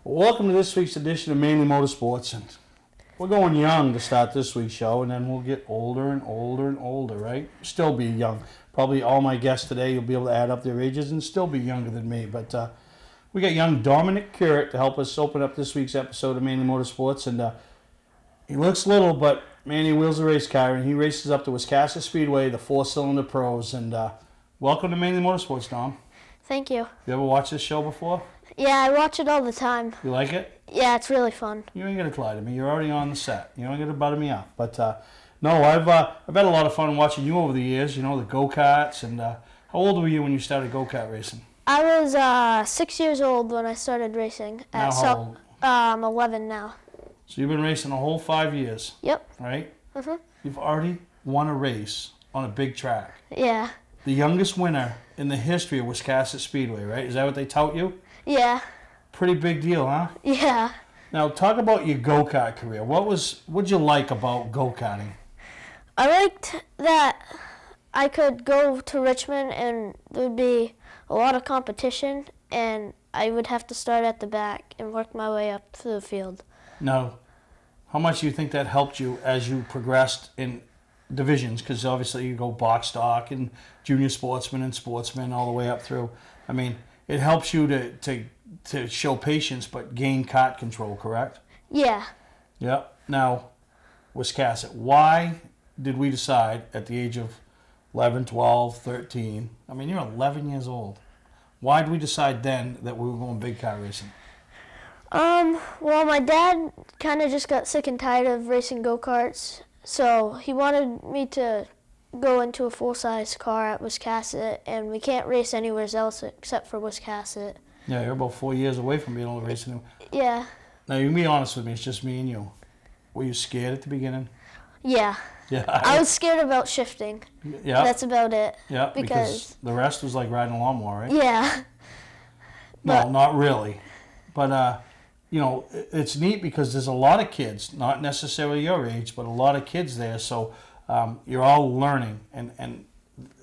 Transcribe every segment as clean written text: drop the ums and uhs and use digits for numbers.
Welcome to this week's edition of Mainely Motorsports, and we're going young to start this week's show, and then we'll get older and older and older, right? Still be young. Probably all my guests today, you'll be able to add up their ages and still be younger than me, but we got young Dominic Curritt to help us open up this week's episode of Mainely Motorsports, and he looks little, but man, he wheels a race car, and he races up to Wiscasset Speedway, the four-cylinder pros, and welcome to Mainely Motorsports, Dom. Thank you. You ever watched this show before? Yeah, I watch it all the time. You like it? Yeah, it's really fun. You ain't got to lie to me. You're already on the set. You don't got to butter me up. But no, I've had a lot of fun watching you over the years. You know, the go-karts. And how old were you when you started go-kart racing? I was 6 years old when I started racing. Now how old? I'm 11 now. So you've been racing a whole 5 years. Yep. Right? Mhm. You've already won a race on a big track. Yeah. The youngest winner in the history of Wiscasset Speedway, right? Is that what they tout you? Yeah. Pretty big deal, huh? Yeah. Now, talk about your go-kart career. What'd you like about go-karting? I liked that I could go to Richmond and there would be a lot of competition and I would have to start at the back and work my way up through the field. Now, how much do you think that helped you as you progressed in divisions? Because obviously you go box stock and junior sportsman and sportsman all the way up through. I mean, it helps you to show patience but gain kart control, correct? Yeah. Yeah. Now, Wiscasset, why did we decide at the age of 11, 12, 13, I mean, you're 11 years old. Why did we decide then that we were going big car racing? Well, my dad kind of just got sick and tired of racing go-karts, so he wanted me to go into a full-size car at Wiscasset, and we can't race anywhere else except for Wiscasset. Yeah, you're about 4 years away from being able to race anymore. Yeah. Now, you can be honest with me, it's just me and you. Were you scared at the beginning? Yeah. Yeah. I was scared about shifting. Yeah. That's about it. Yeah, because the rest was like riding a lawnmower, right? Yeah. No, not really. But, you know, it's neat because there's a lot of kids, not necessarily your age, but a lot of kids there. So you're all learning. And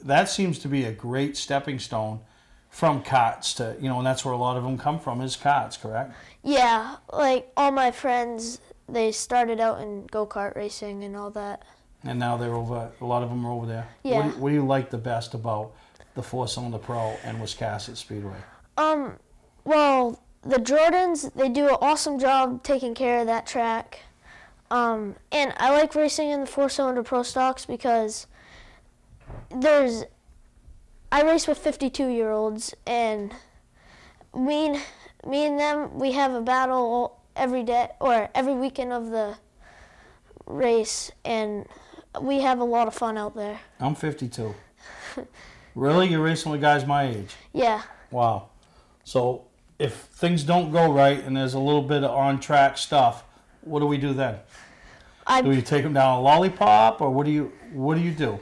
that seems to be a great stepping stone from karts to, you know, and that's where a lot of them come from is karts, correct? Yeah. Like all my friends, they started out in go-kart racing and all that. And now they're over, a lot of them are over there. Yeah. What do you like the best about the four-cylinder pro and Wiscasset Speedway? Well, the Jordans, they do an awesome job taking care of that track. And I like racing in the four-cylinder pro stocks because I race with 52-year-olds, and me and them, we have a battle every day or every weekend of the race, and we have a lot of fun out there. I'm 52. Really? You're racing with guys my age? Yeah. Wow. So if things don't go right and there's a little bit of on-track stuff, what do we do then? Do you take them down a lollipop, or what do you do?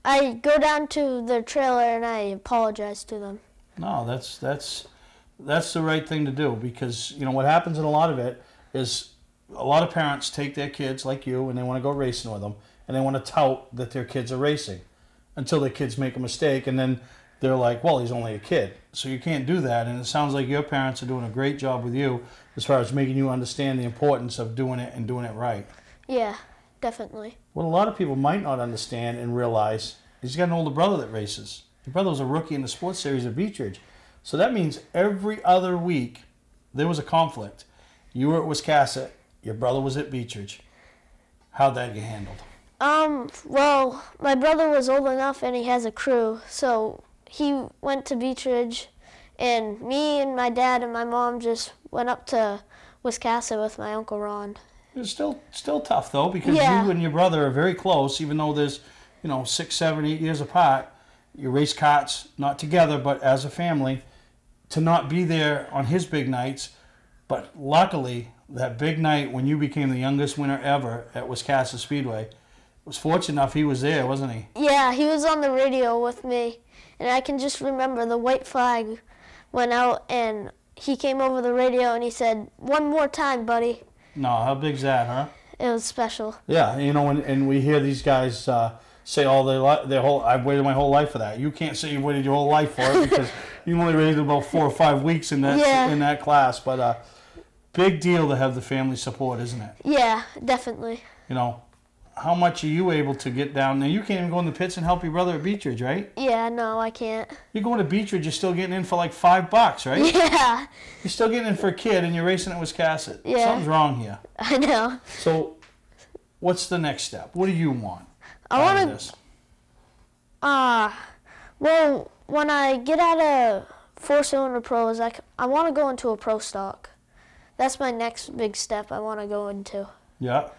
I go down to their trailer and I apologize to them. No, that's the right thing to do, because you know what happens in a lot of it is a lot of parents take their kids like you and they want to go racing with them and they want to tout that their kids are racing until their kids make a mistake, and then they're like, well, he's only a kid. So you can't do that, and it sounds like your parents are doing a great job with you as far as making you understand the importance of doing it and doing it right. Yeah, definitely. What a lot of people might not understand and realize is he's got an older brother that races. Your brother was a rookie in the sports series at Beechridge. So that means every other week there was a conflict. You were at Wiscasset, your brother was at Beechridge. How'd that get handled? Well, my brother was old enough and he has a crew, so he went to Beechridge, and me and my dad and my mom just went up to Wiscasset with my Uncle Ron. It's still tough, though, because Yeah. you and your brother are very close, even though there's, 6, 7, 8 years apart. You race karts, not together, but as a family, to not be there on his big nights. But luckily, that big night when you became the youngest winner ever at Wiscasset Speedway, was fortunate enough he was there, wasn't he? Yeah, he was on the radio with me, and I can just remember the white flag went out, and he came over the radio and he said, "One more time, buddy." No, how big's that, huh? It was special. Yeah, and we hear these guys say all their whole, I've waited my whole life for that. You can't say you waited your whole life for it because you only waited about 4 or 5 weeks in that class. But big deal to have the family support, isn't it? Yeah, definitely. You know, how much are you able to get down there? You can't even go in the pits and help your brother at Beechridge, right? Yeah, no, I can't. You're going to Beechridge, you're still getting in for like $5, right? Yeah. You're still getting in for a kid, and you're racing at Wiscasset. Yeah. Something's wrong here. I know. So, what's the next step? What do you want? I want to. Well, when I get out of 4-cylinder pros, I want to go into a pro stock. That's my next big step I want to go into. Yeah.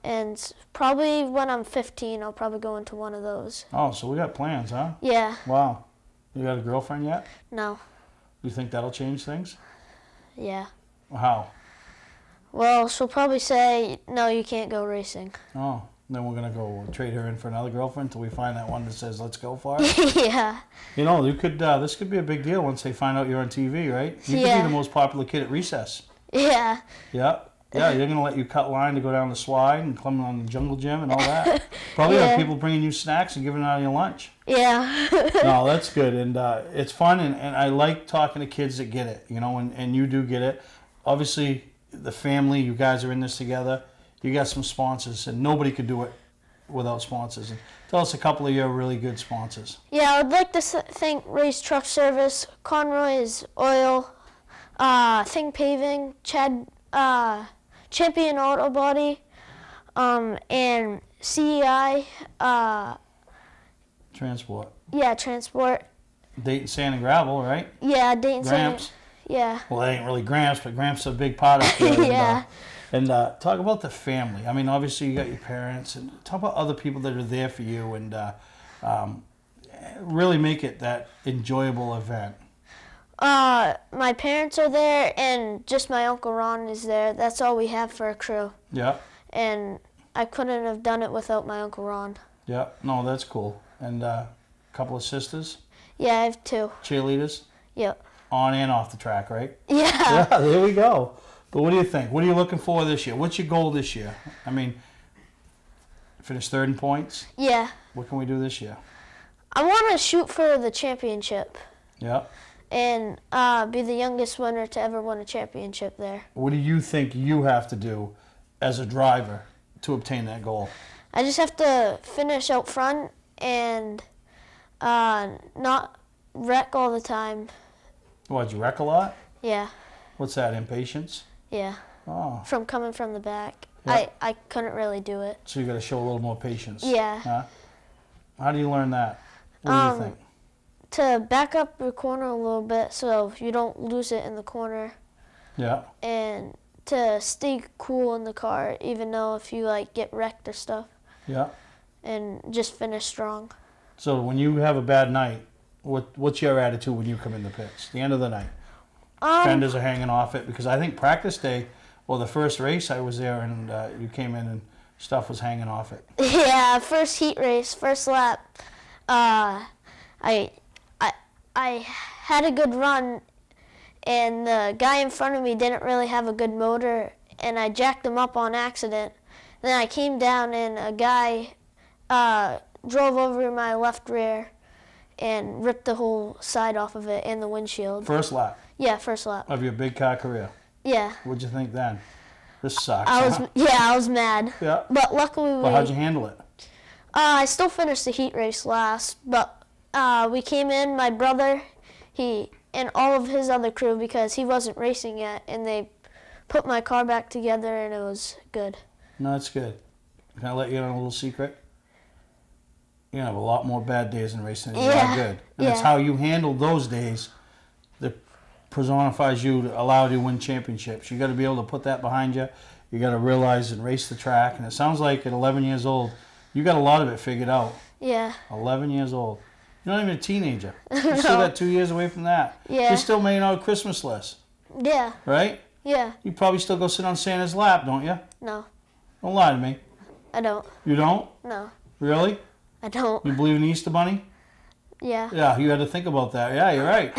And probably when I'm 15, I'll probably go into one of those. Oh, so we got plans, huh? Yeah. Wow. You got a girlfriend yet? No. You think that'll change things? Yeah. How? Well, she'll probably say, no, you can't go racing. Oh, then we're going to go trade her in for another girlfriend until we find that one that says, let's go for it? Yeah. You know, you could. This could be a big deal once they find out you're on TV, right? You could be the most popular kid at recess. Yeah. Yeah. Yeah, they're going to let you cut line to go down the slide and come on the jungle gym and all that. Probably have people bringing you snacks and giving out your lunch. Yeah. No, that's good. And it's fun, and I like talking to kids that get it, you know, and you do get it. Obviously, the family, you guys are in this together. You got some sponsors, and nobody could do it without sponsors. And tell us a couple of your really good sponsors. Yeah, I would like to thank Ray's Truck Service, Conroy's Oil, Thing Paving, Champion Auto Body, and CEI. Transport. Yeah, Transport. Dayton Sand and Gravel, right? Yeah, Dayton Gramps. Sand. Yeah. Well, they ain't really Gramps, but Gramps is a big part of it. Yeah. And talk about the family. I mean, obviously you got your parents, and talk about other people that are there for you, and really make it that enjoyable event. My parents are there, and just my Uncle Ron is there. That's all we have for a crew. Yeah. And I couldn't have done it without my Uncle Ron. Yeah. No, that's cool. And a couple of sisters? Yeah, I have 2. Cheerleaders? Yep. On and off the track, right? Yeah. Yeah, there we go. But what do you think? What are you looking for this year? What's your goal this year? I mean, finish third in points? Yeah. What can we do this year? I want to shoot for the championship. Yeah. And be the youngest winner to ever win a championship there. What do you think you have to do as a driver to obtain that goal? I just have to finish out front and not wreck all the time. What, you wreck a lot? Yeah. What's that, impatience? Yeah. Oh. From coming from the back. Yeah. I couldn't really do it. So you got to show a little more patience. Yeah. Huh? How do you learn that? What do you think? To back up your corner a little bit so you don't lose it in the corner. Yeah. And to stay cool in the car, even though if you get wrecked or stuff. Yeah. And just finish strong. So when you have a bad night, what's your attitude when you come in the pits? The end of the night. Fenders are hanging off it, because I think practice day or the first race I was there, and you came in and stuff was hanging off it. Yeah, first heat race, first lap. I had a good run, and the guy in front of me didn't really have a good motor, and I jacked him up on accident. Then I came down, and a guy drove over my left rear and ripped the whole side off of it and the windshield. First lap? Yeah, first lap. Of your big car career? Yeah. What'd you think then? This sucks. I was mad. Yeah. But luckily how'd you handle it? I still finished the heat race last, but we came in, my brother, and all of his other crew, because he wasn't racing yet, and they put my car back together, and it was good. No, that's good. Can I let you in on a little secret? You're going to have a lot more bad days in racing than you are good. And it's how you handle those days that personifies you to allow you to win championships. You got to be able to put that behind you. You got to realize and race the track. And it sounds like at 11 years old, you got a lot of it figured out. Yeah. 11 years old. You're not even a teenager. You still got 2 years away from that. Yeah. You're still making out a Christmas list. Yeah. Right? Yeah. You probably still go sit on Santa's lap, don't you? No. Don't lie to me. I don't. You don't? No. Really? I don't. You believe in the Easter Bunny? Yeah. Yeah, you had to think about that. Yeah, you're right.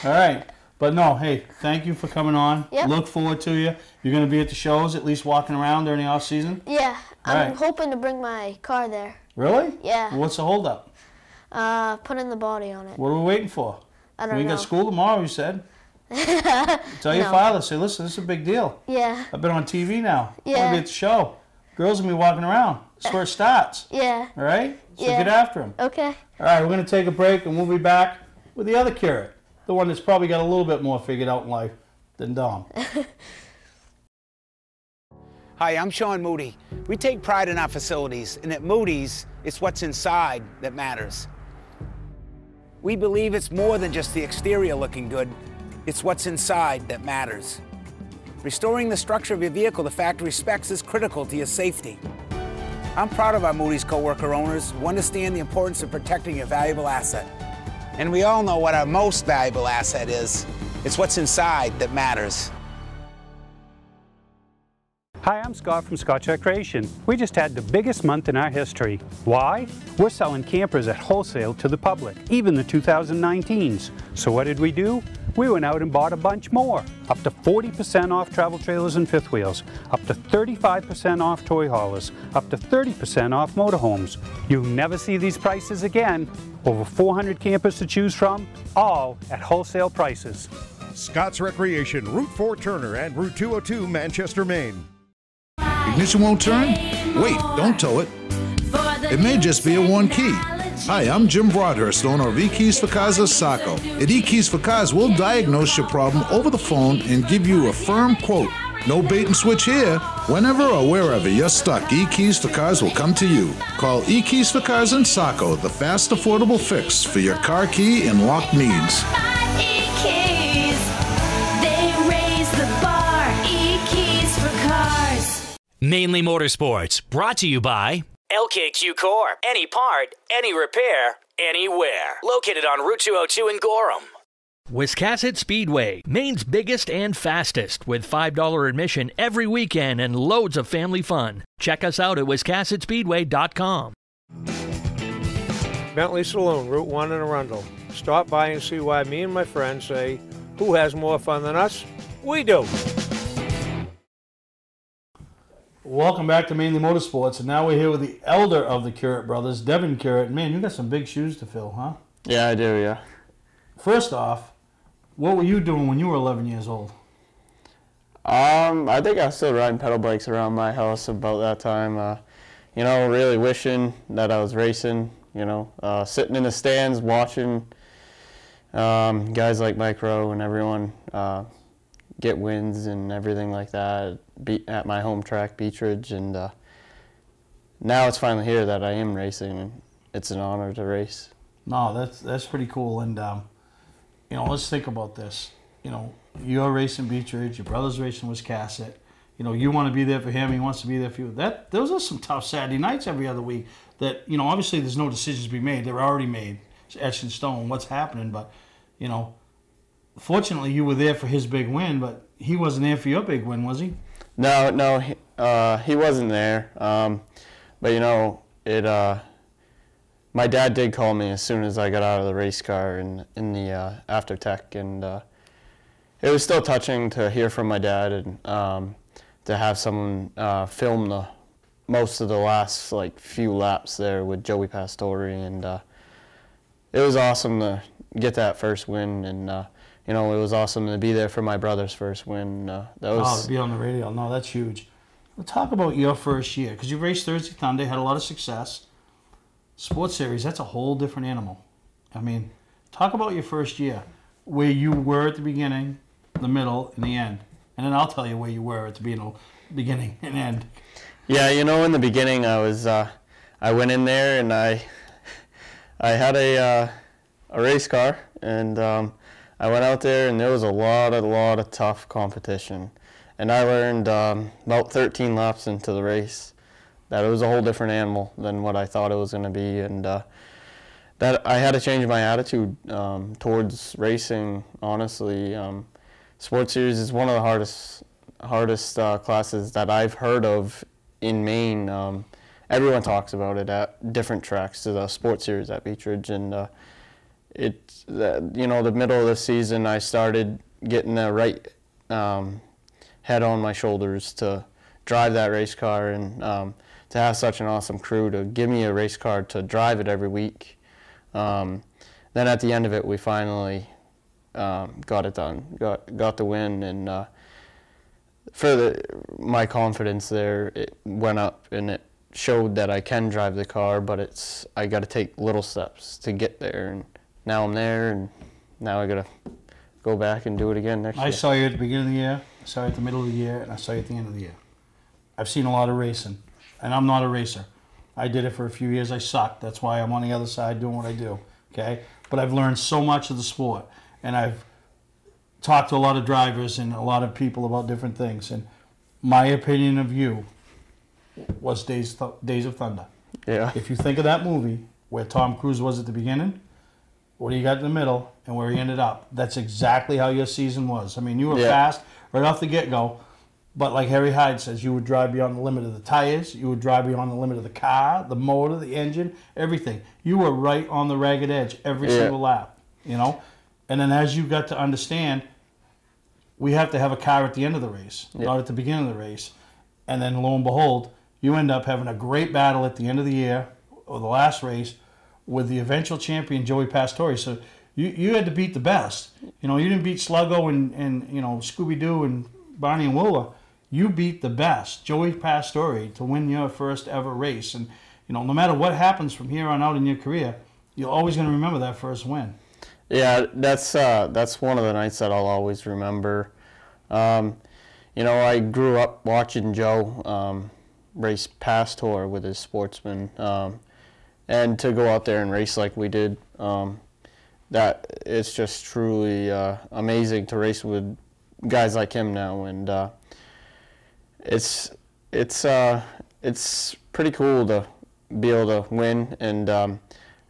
All right. But no, hey, thank you for coming on. Yep. Look forward to you. You're going to be at the shows, at least walking around during the off season? Yeah. I'm Right. hoping to bring my car there. Really? Yeah. What's the holdup? Putting the body on it. What are we waiting for? I don't We know. got school tomorrow, you said. Tell your No. father, say, listen, this is a big deal. Yeah. I've been on TV now. I'm Yeah. going to be at the show. Girls will be walking around. That's where it starts. Yeah. All right? So Yeah. get after them. Okay. All right, we're going to take a break, and we'll be back with the other curate, the one that's probably got a little bit more figured out in life than Dom. Hi, I'm Sean Moody. We take pride in our facilities, and at Moody's, it's what's inside that matters. We believe it's more than just the exterior looking good, it's what's inside that matters. Restoring the structure of your vehicle to factory specs is critical to your safety. I'm proud of our Moody's coworker owners who understand the importance of protecting your valuable asset. And we all know what our most valuable asset is. It's what's inside that matters. Hi, I'm Scott from Scott's Recreation. We just had the biggest month in our history. Why? We're selling campers at wholesale to the public, even the 2019s. So what did we do? We went out and bought a bunch more. Up to 40% off travel trailers and fifth wheels, up to 35% off toy haulers, up to 30% off motorhomes. You'll never see these prices again. Over 400 campers to choose from, all at wholesale prices. Scott's Recreation, Route 4 Turner and Route 202 Manchester, Maine. Ignition won't turn? Wait, don't tow it. It may just be a one key. Hi, I'm Jim Broadhurst, owner of E-Keys for Cars of Saco. At E-Keys for Cars, we'll diagnose your problem over the phone and give you a firm quote. No bait and switch here. Whenever or wherever you're stuck, E-Keys for Cars will come to you. Call E-Keys for Cars in Saco, the fast, affordable fix for your car key and lock needs. E-Keys, they raise the bar. E-Keys for Cars. Mainly Motorsports, brought to you by LKQ Core. Any part, any repair, anywhere. Located on Route 202 in Gorham. Wiscasset Speedway, Maine's biggest and fastest, with $5 admission every weekend and loads of family fun. Check us out at wiscassetspeedway.com. Bentley Saloon, Route 1 in Arundel. Stop by and see why me and my friends say, who has more fun than us? We do. Welcome back to Mainly Motorsports, and now we're here with the elder of the Curate brothers, Devin Curate. Man, you got some big shoes to fill, huh? Yeah, I do, yeah. First off, what were you doing when you were 11 years old? I think I was still riding pedal bikes around my house about that time. You know, really wishing that I was racing, you know, sitting in the stands watching guys like Mike Rowe and everyone get wins and everything like that at my home track, Beech Ridge, and now it's finally here that I am racing, and it's an honor to race. No, that's pretty cool, and you know, let's think about this. You know, you're racing Beech Ridge, your brother's racing Wiscasset. You know, you want to be there for him, he wants to be there for you. Those are some tough Saturday nights every other week that, you know, obviously there's no decisions to be made. They're already made. It's etched in stone what's happening, but, you know, fortunately you were there for his big win, but he wasn't there for your big win, was he? No, he wasn't there. But, you know, my dad did call me as soon as I got out of the race car in the after tech, and it was still touching to hear from my dad and to have someone film most of the last few laps there with Joey Pastore, and it was awesome to get that first win, and you know, it was awesome to be there for my brother's first win. To be on the radio, no, that's huge. Well, talk about your first year, because you raced Thursday Thunder, had a lot of success. Sports Series, that's a whole different animal. I mean, talk about your first year, where you were at the beginning, the middle, and the end. And then I'll tell you where you were at the beginning and end. Yeah, you know, in the beginning, I went in there and I had a race car, and I went out there and there was a lot of tough competition. And I learned about 13 laps into the race that it was a whole different animal than what I thought it was going to be, and that I had to change my attitude towards racing, honestly. Sports Series is one of the hardest classes that I've heard of in Maine. Everyone talks about it at different tracks to the Sports Series at Beech Ridge, and you know, the middle of the season I started getting the right head on my shoulders to drive that race car, and to have such an awesome crew to give me a race car to drive it every week. Then at the end of it, we finally got it done, got the win, and my confidence there, it went up, and it showed that I can drive the car, but I got to take little steps to get there, and now I'm there, and now I got to go back and do it again next year. I saw you at the beginning of the year, I saw you at the middle of the year, and I saw you at the end of the year. I've seen a lot of racing, and I'm not a racer. I did it for a few years. I sucked. That's why I'm on the other side doing what I do, okay? But I've learned so much of the sport, and I've talked to a lot of drivers and a lot of people about different things, and my opinion of you was Days of Thunder. Yeah. If you think of that movie, where Tom Cruise was at the beginning, what he got in the middle, and where he ended up, that's exactly how your season was. I mean, you were fast right off the get-go, but like Harry Hyde says, you would drive beyond the limit of the tires, you would drive beyond the limit of the car, the motor, the engine, everything. You were right on the ragged edge every single lap, you know? And then as you got to understand, we have to have a car at the end of the race, not at the beginning of the race. And then lo and behold, you end up having a great battle at the end of the year, or the last race, with the eventual champion, Joey Pastore. So you had to beat the best. You know, you didn't beat Sluggo and you know, Scooby-Doo and Barney and Willa. You beat the best, Joey Pastore, to win your first ever race. And, you know, no matter what happens from here on out in your career, you're always going to remember that first win. Yeah, that's one of the nights that I'll always remember. You know, I grew up watching Joe race Pastore with his Sportsman, and to go out there and race like we did, that it's just truly amazing to race with guys like him now, and it's pretty cool to be able to win. And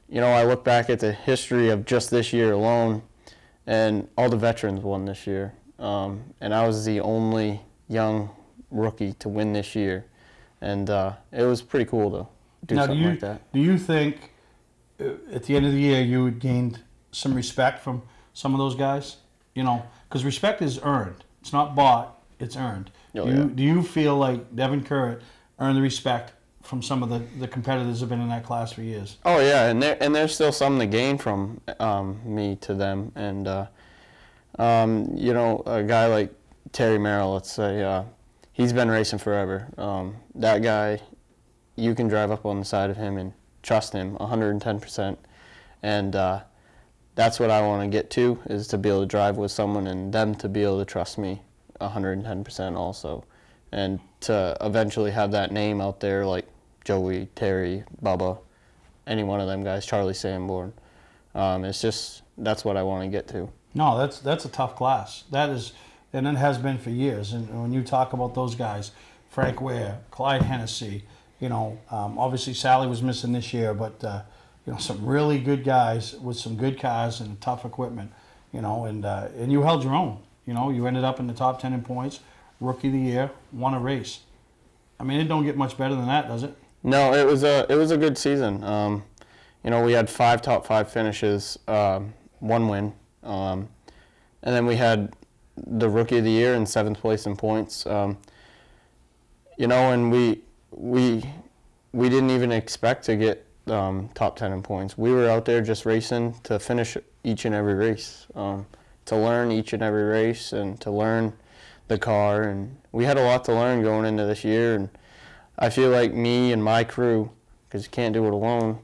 you know, I look back at the history of just this year alone, and all the veterans won this year, and I was the only young rookie to win this year, and it was pretty cool to do something like that. Do you think at the end of the year you had gained some respect from some of those guys? You know, because respect is earned. It's not bought, it's earned. Do you feel like Devin Currett earned the respect from some of the competitors who have been in that class for years? Oh yeah, and there's still something to gain from me to them. And you know, a guy like Terry Merrill, let's say, he's been racing forever. That guy, you can drive up on the side of him and trust him 110%. And that's what I want to get to, is to be able to drive with someone and them to be able to trust me 110% also. And to eventually have that name out there like Joey, Terry, Bubba, any one of them guys, Charlie Sanborn. It's just, that's what I want to get to. No, that's a tough class. That is, and it has been for years. And when you talk about those guys, Frank Ware, Clyde Hennessy, you know, obviously Sally was missing this year, but you know, some really good guys with some good cars and tough equipment, you know, and you held your own. You know, you ended up in the top 10 in points, Rookie of the Year, won a race. I mean, it don't get much better than that, does it? No, it was a good season. You know, we had 5 top 5 finishes, 1 win, and then we had the Rookie of the Year in 7th place in points. You know, and we didn't even expect to get top 10 in points. We were out there just racing to finish each and every race, to learn each and every race and to learn the car. And we had a lot to learn going into this year. And I feel like me and my crew, because you can't do it alone,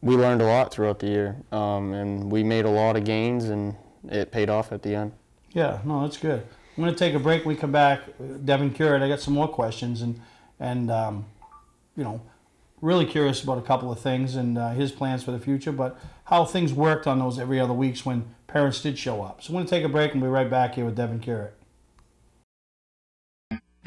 we learned a lot throughout the year, and we made a lot of gains, and it paid off at the end. Yeah, no, that's good. I'm going to take a break. When we come back, Devin Currett, I got some more questions, and you know, really curious about a couple of things and his plans for the future, but how things worked on those every other weeks when parents did show up. So I'm going to take a break and we'll be right back here with Devin Currett.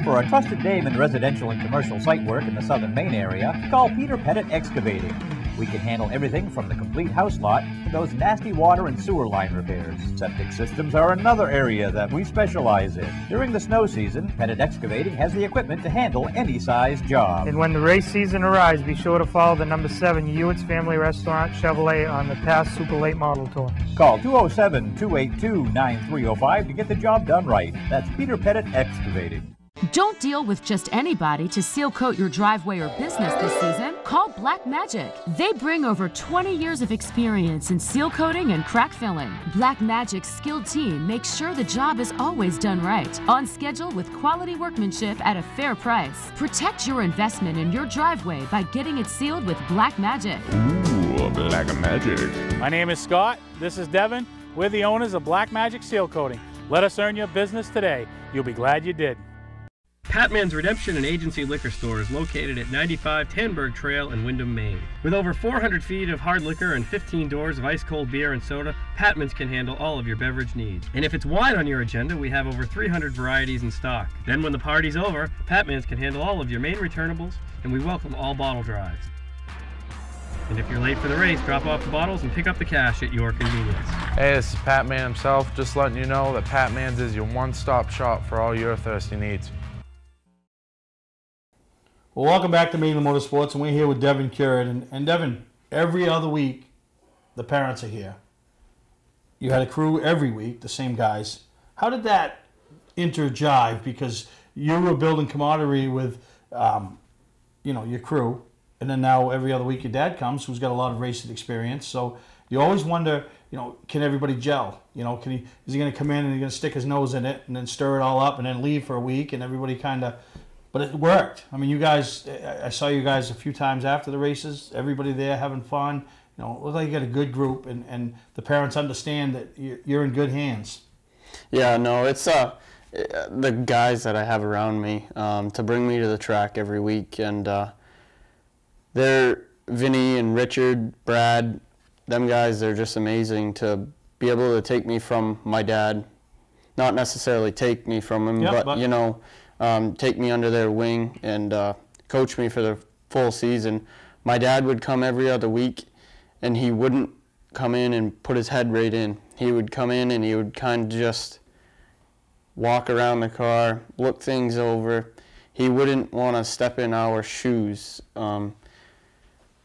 For a trusted name in residential and commercial site work in the southern Maine area, call Peter Pettit Excavating. We can handle everything from the complete house lot to those nasty water and sewer line repairs. Septic systems are another area that we specialize in. During the snow season, Pettit Excavating has the equipment to handle any size job. And when the race season arrives, be sure to follow the number 7 Hewitt's Family Restaurant Chevrolet on the past Super Late Model Tour. Call 207-282-9305 to get the job done right. That's Peter Pettit Excavating. Don't deal with just anybody to seal coat your driveway or business this season. Call Black Magic. They bring over 20 years of experience in seal coating and crack filling. Black Magic's skilled team makes sure the job is always done right, on schedule with quality workmanship at a fair price. Protect your investment in your driveway by getting it sealed with Black Magic. Ooh, Black Magic. My name is Scott. This is Devin. We're the owners of Black Magic Seal Coating. Let us earn your business today. You'll be glad you did. Patman's Redemption and Agency Liquor Store is located at 95 Tanberg Trail in Windham, Maine. With over 400 feet of hard liquor and 15 doors of ice-cold beer and soda, Patman's can handle all of your beverage needs. And if it's wine on your agenda, we have over 300 varieties in stock. Then when the party's over, Patman's can handle all of your Maine returnables, and we welcome all bottle drives. And if you're late for the race, drop off the bottles and pick up the cash at your convenience. Hey, this is Pat Man himself, just letting you know that Pat Man's is your one-stop shop for all your thirsty needs. Well, welcome back to Mainely Motorsports, and we're here with Devin Curran. And Devin, every other week, the parents are here. You had a crew every week, the same guys. How did that interjive? Because you were building camaraderie with, your crew, and then now every other week your dad comes, who's got a lot of racing experience. So you always wonder, can everybody gel? Is he going to come in and he's going to stick his nose in it and then stir it all up and then leave for a week, and everybody kind of... But it worked. I mean, you guys, I saw you guys a few times after the races, everybody there having fun. It looked like you got a good group, and the parents understand that you're in good hands. Yeah, no, it's the guys that I have around me to bring me to the track every week, and they're Vinny and Richard, Brad, them guys, they're just amazing to be able to take me from my dad, not necessarily take me from him, but take me under their wing and coach me for the full season. My dad would come every other week, and he wouldn't come in and put his head right in. He would come in and he would kind of just walk around the car, look things over. He wouldn't want to step in our shoes.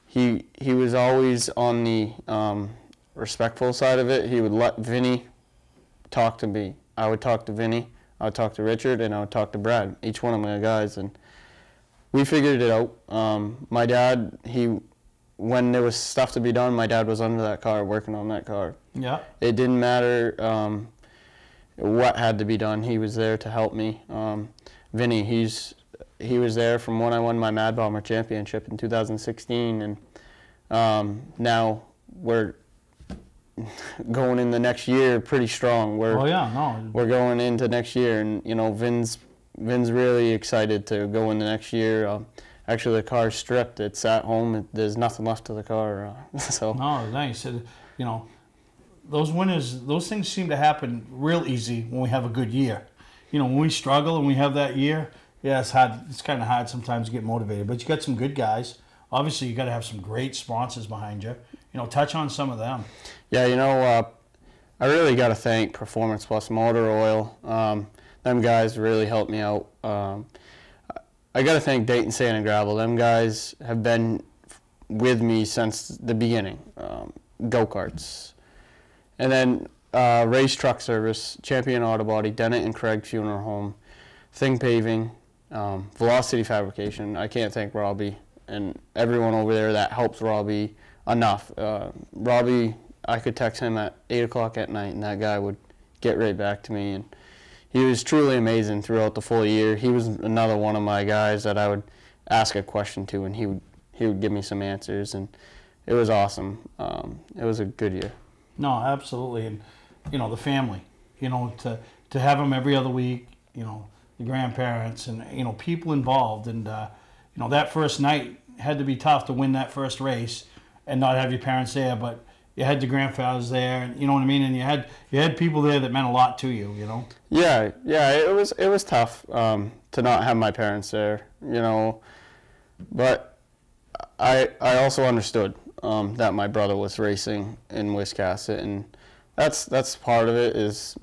He was always on the respectful side of it. He would let Vinny talk to me. I would talk to Vinny. I would talk to Richard, and I would talk to Brad, each one of my guys, and we figured it out. My dad, when there was stuff to be done, my dad was under that car, working on that car. Yeah. It didn't matter what had to be done. He was there to help me. Vinny, he was there from when I won my Mad Bomber Championship in 2016, and now we're going in the next year pretty strong. We're going into next year, and Vin's really excited to go in the next year. Actually, the car's stripped. It's at home. There's nothing left of the car. So. No, nice. Those winners, those things seem to happen real easy when we have a good year. When we struggle and we have that year, yeah, it's hard. It's kind of hard sometimes to get motivated. But you got some good guys. Obviously, you got to have some great sponsors behind you. Touch on some of them. Yeah, I really got to thank Performance Plus Motor Oil. Them guys really helped me out. I got to thank Dayton Sand and Gravel. Them guys have been with me since the beginning. Go-karts. And then Race Truck Service, Champion Auto Body, Dennett and Craig Funeral Home, Thing Paving, Velocity Fabrication. I can't thank Robbie and everyone over there that helps Robbie enough. Robbie, I could text him at 8 o'clock at night, and that guy would get right back to me. And he was truly amazing throughout the full year. He was another one of my guys that I would ask a question to, and he would give me some answers, and it was awesome. It was a good year. No, absolutely, and the family. To have them every other week. The grandparents and people involved, and that first night had to be tough to win that first race and not have your parents there, but you had the grandfathers there, and you know what I mean, and you had people there that meant a lot to you, Yeah, it was tough to not have my parents there, but I also understood that my brother was racing in Wiscasset, and that's part of it. Is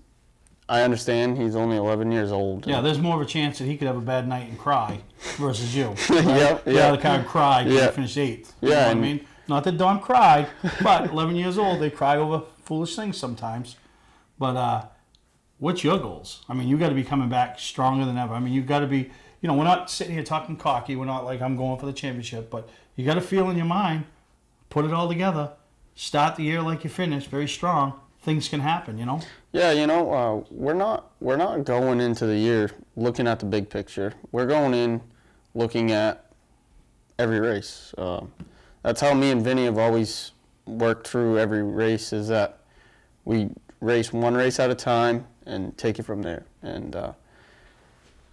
I understand he's only 11 years old. Yeah, there's more of a chance that he could have a bad night and cry versus you. Right? Yeah, the kind of cry because he finished 8th. You know what I mean? Not that Don cried, but 11 years old, they cry over foolish things sometimes. But what's your goals? I mean, you got to be coming back stronger than ever. I mean, you got to be, you know, we're not sitting here talking cocky. We're not like, I'm going for the championship. But you got to feel in your mind, put it all together, start the year like you finished, very strong. Things can happen, you know? Yeah, you know, we're not going into the year looking at the big picture. We're going in looking at every race. That's how me and Vinny have always worked through every race, is that we race one race at a time and take it from there. And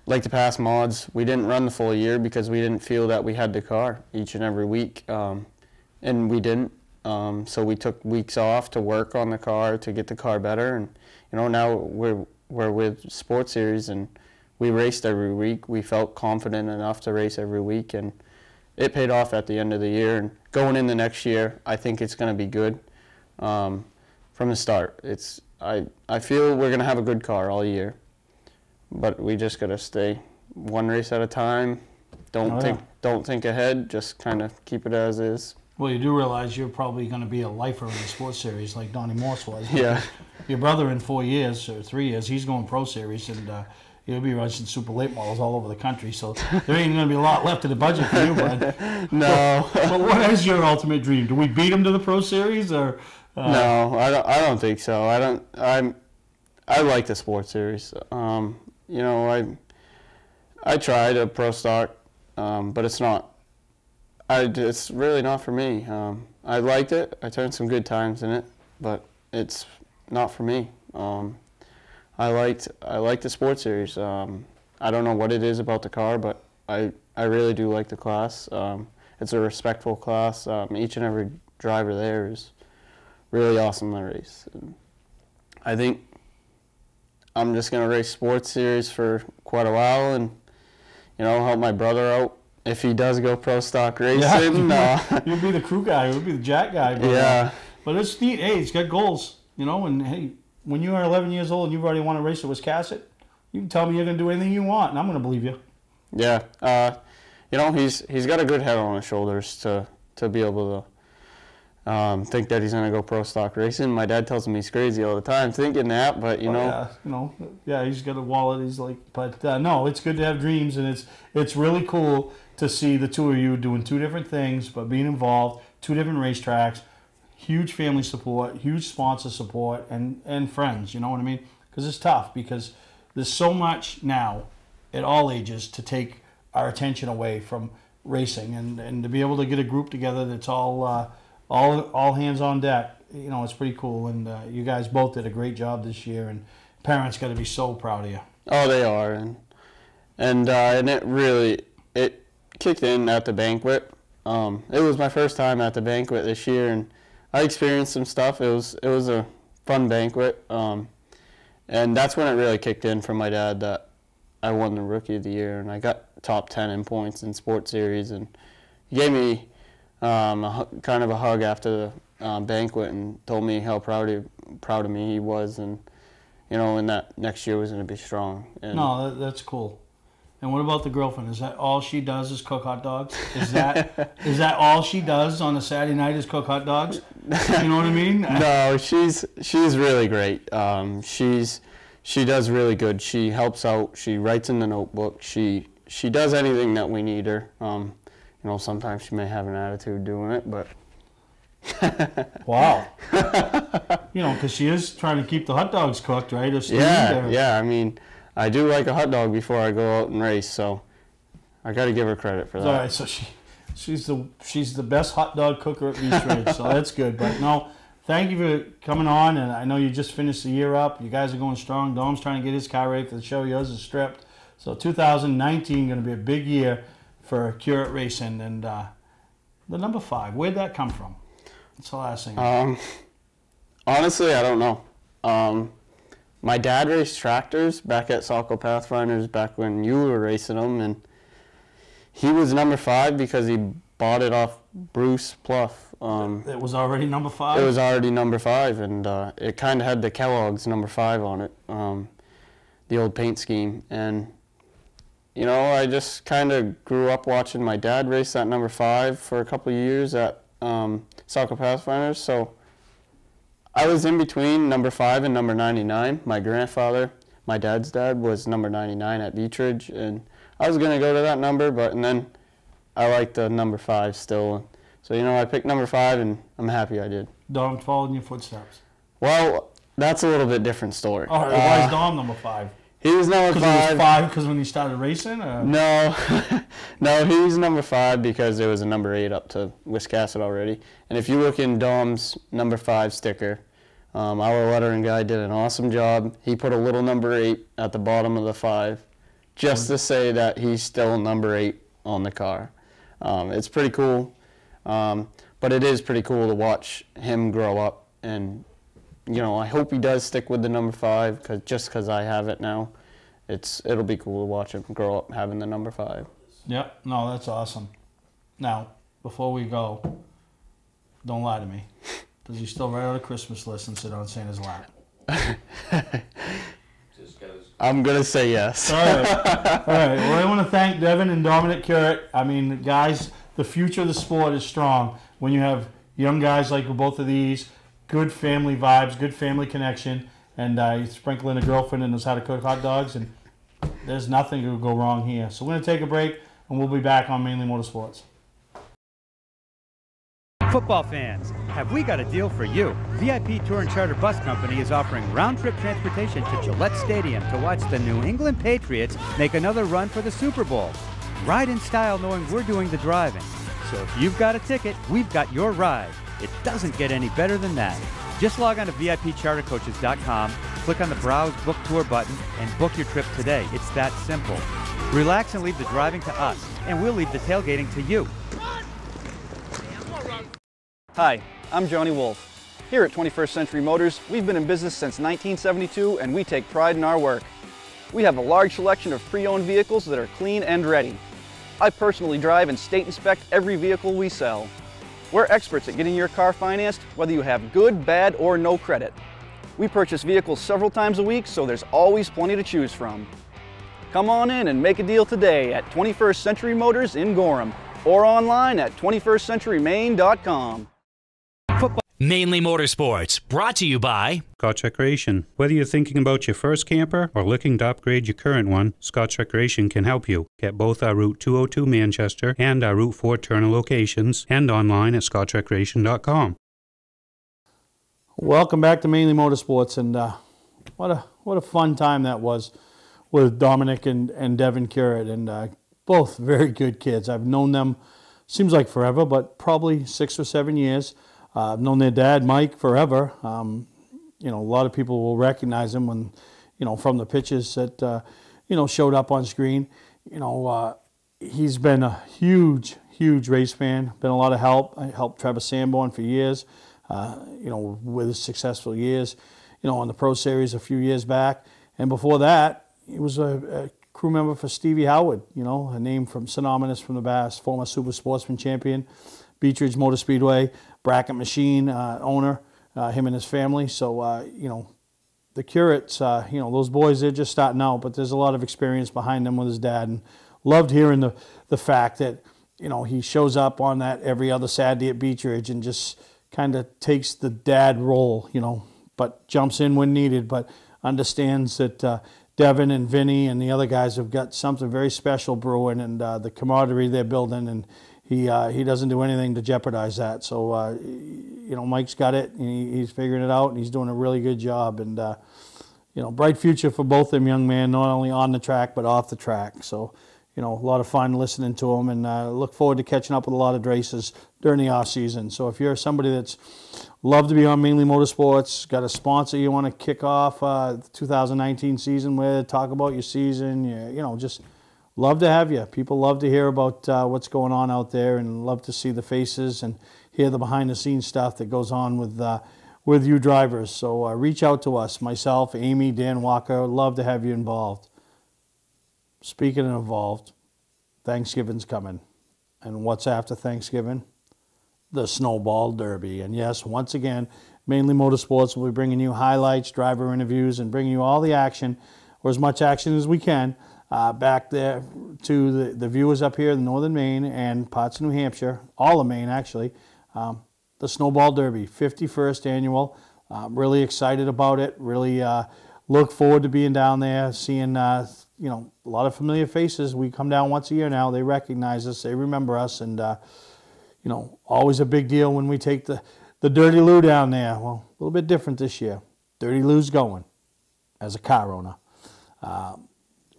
like the past mods, we didn't run the full year because we didn't feel that we had the car each and every week, and we didn't. So we took weeks off to work on the car to get the car better, and you know, now we're with Sports Series and we raced every week. We felt confident enough to race every week, and it paid off at the end of the year. And going in the next year, I think it's going to be good from the start. I feel we're going to have a good car all year, but we just got to stay one race at a time. Don't think ahead. Just kind of keep it as is. Well, you do realize you're probably going to be a lifer in the Sports Series like Donnie Morse was. Yeah. Your brother in 4 years or 3 years, he's going Pro Series, and he'll be racing super late models all over the country. So there ain't going to be a lot left in the budget for you, bud. No. But what is your ultimate dream? Do we beat him to the Pro Series, or? No, I don't think so. I like the Sports Series. You know, I tried a Pro Stock, but it's not. It's really not for me. I liked it. I turned some good times in it, but it's not for me. I like the Sports Series. I don't know what it is about the car, but I really do like the class. It's a respectful class. Each and every driver there is really awesome to race. And I think I'm just gonna race Sports Series for quite a while, and you know, help my brother out. If he does go Pro Stock racing, you'll be the crew guy. You'll be the jack guy. But, yeah. But it's neat. Hey, he's got goals, you know. And hey, when you are 11 years old and you've already won a race at Wiscasset, you can tell me you're gonna do anything you want, and I'm gonna believe you. Yeah. You know, he's got a good head on his shoulders to be able to think that he's gonna go Pro Stock racing. My dad tells him he's crazy all the time thinking that, but you know. Yeah, he's got a wallet. He's like, but no, it's good to have dreams, and it's really cool to see the two of you doing two different things, but being involved, two different racetracks, huge family support, huge sponsor support, and friends, you know what I mean? Because it's tough, because there's so much now at all ages to take our attention away from racing, and to be able to get a group together that's all hands on deck, you know, it's pretty cool. And you guys both did a great job this year, and parents got to be so proud of you. Oh, they are, and it really kicked in at the banquet. It was my first time at the banquet this year, and I experienced some stuff. It was a fun banquet, and that's when it really kicked in from my dad that I won the Rookie of the Year, and I got top 10 in points in Sports Series, and he gave me kind of a hug after the banquet and told me how proud of me he was, and you know, and that next year was going to be strong. And no, that's cool. And what about the girlfriend? Is that all she does is cook hot dogs? Is that all she does on a Saturday night is cook hot dogs? You know what I mean? No, she's really great. She does really good. She helps out. She writes in the notebook. She does anything that we need her. You know, sometimes she may have an attitude doing it, but. Wow. You know, because she is trying to keep the hot dogs cooked, right? Yeah. I mean, I do like a hot dog before I go out and race, so I got to give her credit for that. All right, so she's the best hot dog cooker at Beach Ridge, so that's good. But no, thank you for coming on, and I know you just finished the year up. You guys are going strong. Dom's trying to get his car ready for the show. Yours is stripped. So 2019 going to be a big year for Curate Racing. And the number 5, where'd that come from? That's the last thing. Honestly, I don't know. My dad raced tractors back at Saco Pathfinders back when you were racing them, and he was number 5 because he bought it off Bruce Pluff. It was already number 5? It was already number 5, and it kind of had the Kellogg's number 5 on it, the old paint scheme. And, you know, I just kind of grew up watching my dad race that number 5 for a couple of years at Saco Pathfinders, so I was in between number 5 and number 99. My grandfather, my dad's dad was number 99 at Beech Ridge, and I was going to go to that number, and then I like the number 5 still. So, I picked number 5, and I'm happy I did. Dom followed in your footsteps. Well, that's a little bit different story. All right, why is Dom number 5? He was number 5. Because he was 5 because when he started racing? Or? No, no, he was number 5 because there was a number 8 up to Wiscasset already. And if you look in Dom's number 5 sticker, our lettering guy did an awesome job. He put a little number 8 at the bottom of the 5 just to say that he's still number 8 on the car. It's pretty cool, but it is pretty cool to watch him grow up. And, I hope he does stick with the number 5 just because I have it now. It'll be cool to watch him grow up having the number 5. Yep, no, that's awesome. Now, before we go, don't lie to me. Does he still write out a Christmas list and sit on Santa's lap? I'm going to say yes. All right. All right. Well, I want to thank Devin and Dominic Currett. I mean, guys, the future of the sport is strong when you have young guys like both of these, good family vibes, good family connection, and you sprinkle in a girlfriend and knows how to cook hot dogs, and there's nothing to go wrong here. So we're going to take a break, and we'll be back on Mainly Motorsports. Football fans, have we got a deal for you? VIP Tour and Charter Bus Company is offering round-trip transportation to Gillette Stadium to watch the New England Patriots make another run for the Super Bowl. Ride in style knowing we're doing the driving. So if you've got a ticket, we've got your ride. It doesn't get any better than that. Just log on to VIPChartercoaches.com, click on the Browse Book Tour button, and book your trip today. It's that simple. Relax and leave the driving to us, and we'll leave the tailgating to you. Hi, I'm Johnny Wolf. Here at 21st Century Motors, we've been in business since 1972 and we take pride in our work. We have a large selection of pre-owned vehicles that are clean and ready. I personally drive and state inspect every vehicle we sell. We're experts at getting your car financed, whether you have good, bad, or no credit. We purchase vehicles several times a week, so there's always plenty to choose from. Come on in and make a deal today at 21st Century Motors in Gorham or online at 21stcenturymaine.com. Mainly Motorsports, brought to you by Scotch Recreation. Whether you're thinking about your first camper or looking to upgrade your current one, Scotch Recreation can help you. Get both our Route 202 Manchester and our Route 4 Turner locations and online at scotchrecreation.com. Welcome back to Mainly Motorsports, and what a fun time that was with Dominic and Devin Currett, and both very good kids. I've known them, seems like forever, but probably 6 or 7 years. I've known their dad, Mike, forever. A lot of people will recognize him when, from the pictures that, showed up on screen. He's been a huge race fan, been a lot of help. I helped Trevor Sanborn for years, with his successful years, on the Pro Series a few years back. And before that, he was a crew member for Stevie Howard, a name synonymous from the past, former Super Sportsman champion, Beech Ridge Motor Speedway, bracket machine owner, him and his family. So, the Curretts, those boys, they're just starting out, but there's a lot of experience behind them with his dad. And loved hearing the fact that, he shows up on that every other Saturday at Beech Ridge and just kind of takes the dad role, but jumps in when needed, but understands that Devin and Vinny and the other guys have got something very special brewing, and the camaraderie they're building, and he doesn't do anything to jeopardize that. So, Mike's got it, and he's figuring it out, and he's doing a really good job. And, bright future for both them young men, not only on the track, but off the track. So, a lot of fun listening to them, and look forward to catching up with a lot of races during the off season. So if you're somebody that's loved to be on Mainly Motorsports, got a sponsor you want to kick off the 2019 season with, talk about your season, just love to have you. People love to hear about what's going on out there, and love to see the faces and hear the behind-the-scenes stuff that goes on with you drivers. So reach out to us, myself, Amy, Dan Walker. Love to have you involved. Speaking of involved, Thanksgiving's coming. And what's after Thanksgiving? The Snowball Derby. And yes, once again, Mainly Motorsports will be bringing you highlights, driver interviews, and bringing you all the action, or as much action as we can, back there to the viewers up here in northern Maine and parts of New Hampshire, all of Maine actually. The Snowball Derby, 51st annual. Really excited about it. Really look forward to being down there, seeing you know, a lot of familiar faces. We come down once a year now. They recognize us, they remember us, and you know, always a big deal when we take the Dirty Lou down there. Well, a little bit different this year. Dirty Lou's going as a car owner.